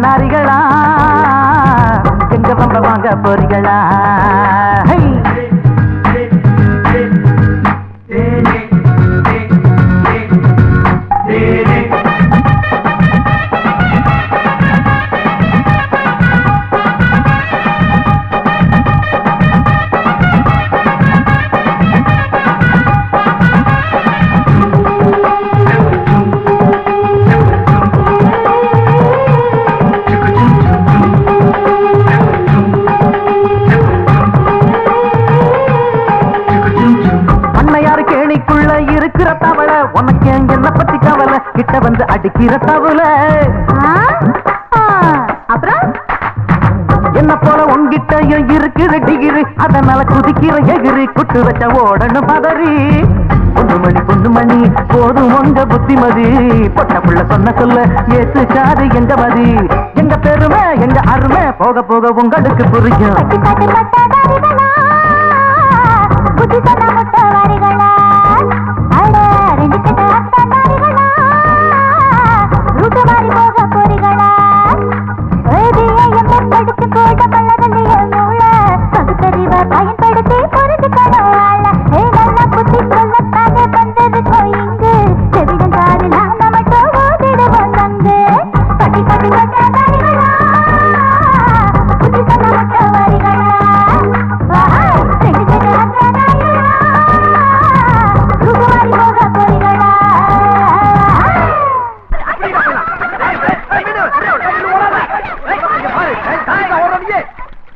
நாரிகளா எங்க பம்ப வாங்க போறீங்களா? இருக்கிற தவளை உனக்கு என்ன பத்தி கவலை கிட்ட வந்து அடிக்கிற தவளை அப்புறம் என்ன போல உன்கிட்டயும் இருக்கிற டிகிரி அதனால குதிக்கிற எகிரி குட்டு வச்ச ஓடணும் பதறி பொண்ணு மணி போதும் உங்க புத்திமதி பொட்ட புள்ள சொன்ன சொல்ல ஏத்துக்காது எங்க மதி எங்க பெருமை எங்க அருமை போக போக உங்களுக்கு புரியும்.